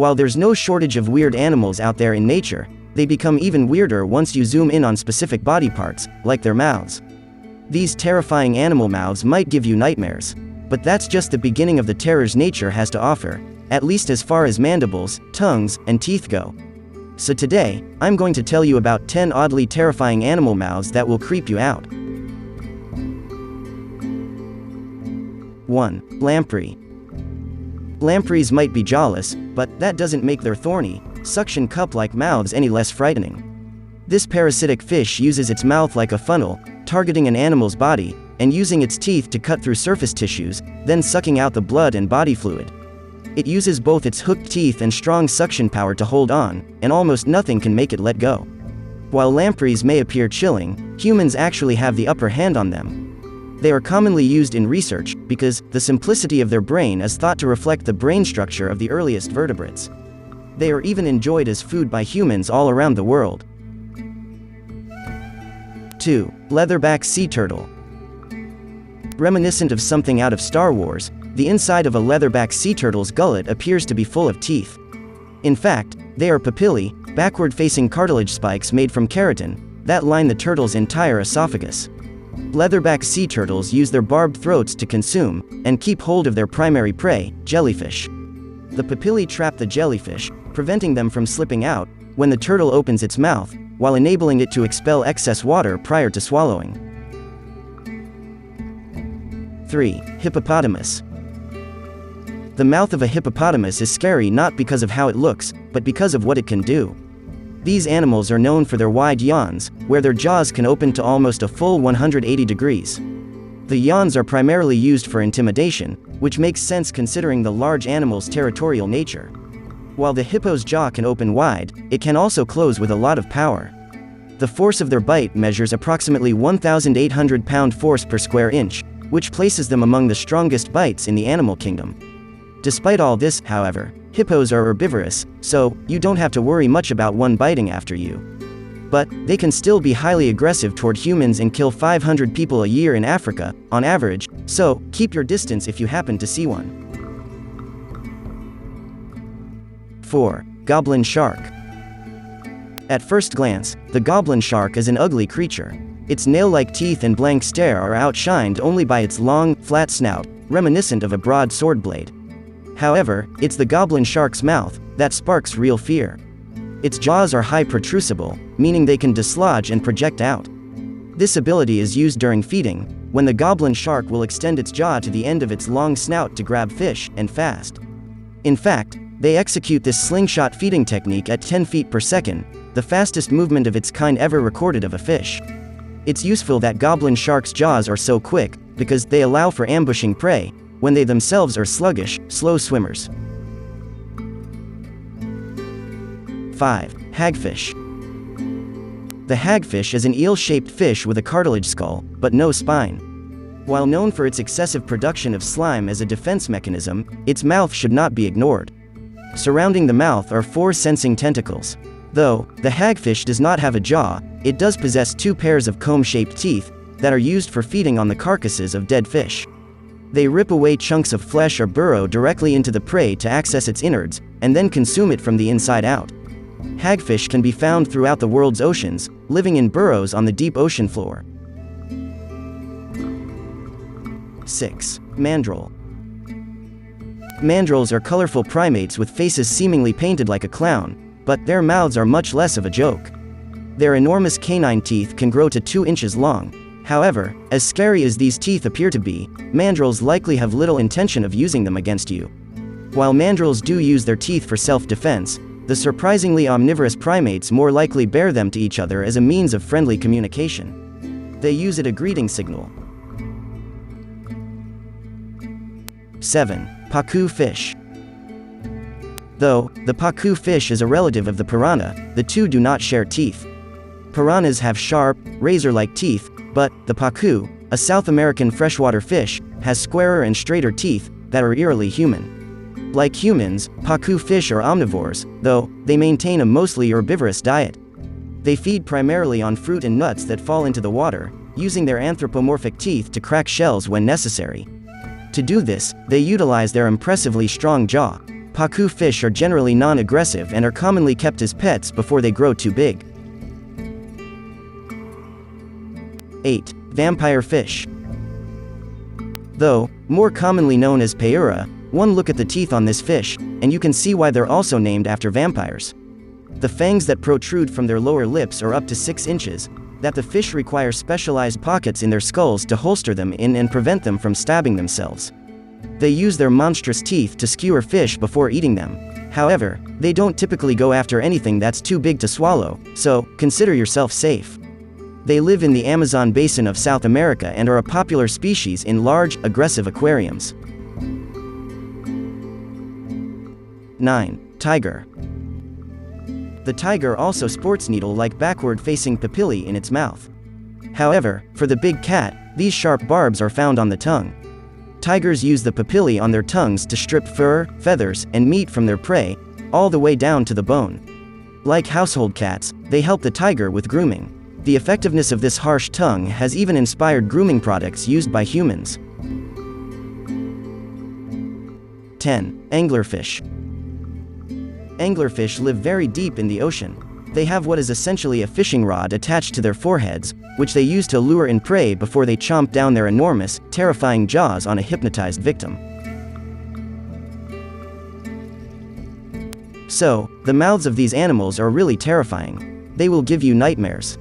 While there's no shortage of weird animals out there in nature, they become even weirder once you zoom in on specific body parts, like their mouths. These terrifying animal mouths might give you nightmares. But that's just the beginning of the terrors nature has to offer, at least as far as mandibles, tongues, and teeth go. So today, I'm going to tell you about 10 oddly terrifying animal mouths that will creep you out. 1. Lamprey. Lampreys might be jawless, but that doesn't make their thorny, suction cup-like mouths any less frightening. This parasitic fish uses its mouth like a funnel, targeting an animal's body, and using its teeth to cut through surface tissues, then sucking out the blood and body fluid. It uses both its hooked teeth and strong suction power to hold on, and almost nothing can make it let go. While lampreys may appear chilling, humans actually have the upper hand on them. They are commonly used in research, because the simplicity of their brain is thought to reflect the brain structure of the earliest vertebrates. They are even enjoyed as food by humans all around the world. 2. Leatherback sea turtle. Reminiscent of something out of Star Wars, the inside of a leatherback sea turtle's gullet appears to be full of teeth. In fact, they are papillae, backward-facing cartilage spikes made from keratin, that line the turtle's entire esophagus. Leatherback sea turtles use their barbed throats to consume and keep hold of their primary prey, jellyfish. The papillae trap the jellyfish, preventing them from slipping out when the turtle opens its mouth, while enabling it to expel excess water prior to swallowing. 3. Hippopotamus. The mouth of a hippopotamus is scary not because of how it looks, but because of what it can do. These animals are known for their wide yawns, where their jaws can open to almost a full 180 degrees. The yawns are primarily used for intimidation, which makes sense considering the large animal's territorial nature. While the hippo's jaw can open wide, it can also close with a lot of power. The force of their bite measures approximately 1,800 pound force per square inch, which places them among the strongest bites in the animal kingdom. Despite all this, however, hippos are herbivorous, so you don't have to worry much about one biting after you. But they can still be highly aggressive toward humans and kill 500 people a year in Africa, on average, so keep your distance if you happen to see one. 4. Goblin shark. At first glance, the goblin shark is an ugly creature. Its nail-like teeth and blank stare are outshined only by its long, flat snout, reminiscent of a broad sword blade. However, it's the goblin shark's mouth that sparks real fear. Its jaws are high protrusible, meaning they can dislodge and project out. This ability is used during feeding, when the goblin shark will extend its jaw to the end of its long snout to grab fish, and fast. In fact, they execute this slingshot feeding technique at 10 feet per second, the fastest movement of its kind ever recorded of a fish. It's useful that goblin sharks' jaws are so quick, because they allow for ambushing prey, when they themselves are sluggish, slow swimmers. 5. Hagfish. The hagfish is an eel-shaped fish with a cartilage skull, but no spine. While known for its excessive production of slime as a defense mechanism, its mouth should not be ignored. Surrounding the mouth are 4 sensing tentacles. Though the hagfish does not have a jaw, it does possess 2 pairs of comb-shaped teeth that are used for feeding on the carcasses of dead fish. They rip away chunks of flesh or burrow directly into the prey to access its innards, and then consume it from the inside out. Hagfish can be found throughout the world's oceans, living in burrows on the deep ocean floor. 6. Mandrill. Mandrills are colorful primates with faces seemingly painted like a clown, but their mouths are much less of a joke. Their enormous canine teeth can grow to 2 inches long. However, as scary as these teeth appear to be, mandrills likely have little intention of using them against you. While mandrills do use their teeth for self-defense, the surprisingly omnivorous primates more likely bear them to each other as a means of friendly communication. They use it as a greeting signal. 7. Pacu fish. Though the pacu fish is a relative of the piranha, the two do not share teeth. Piranhas have sharp, razor-like teeth, but the pacu, a South American freshwater fish, has squarer and straighter teeth that are eerily human. Like humans, pacu fish are omnivores, though they maintain a mostly herbivorous diet. They feed primarily on fruit and nuts that fall into the water, using their anthropomorphic teeth to crack shells when necessary. To do this, they utilize their impressively strong jaw. Pacu fish are generally non-aggressive and are commonly kept as pets before they grow too big. 8. Vampire fish. Though more commonly known as Payura, one look at the teeth on this fish, and you can see why they're also named after vampires. The fangs that protrude from their lower lips are up to 6 inches, that the fish require specialized pockets in their skulls to holster them in and prevent them from stabbing themselves. They use their monstrous teeth to skewer fish before eating them. However, they don't typically go after anything that's too big to swallow, so consider yourself safe. They live in the Amazon basin of South America and are a popular species in large, aggressive aquariums. 9. Tiger. The tiger also sports needle-like backward-facing papillae in its mouth. However, for the big cat, these sharp barbs are found on the tongue. Tigers use the papillae on their tongues to strip fur, feathers, and meat from their prey, all the way down to the bone. Like household cats, they help the tiger with grooming. The effectiveness of this harsh tongue has even inspired grooming products used by humans. 10. Anglerfish. Anglerfish live very deep in the ocean. They have what is essentially a fishing rod attached to their foreheads, which they use to lure in prey before they chomp down their enormous, terrifying jaws on a hypnotized victim. So, the mouths of these animals are really terrifying. They will give you nightmares.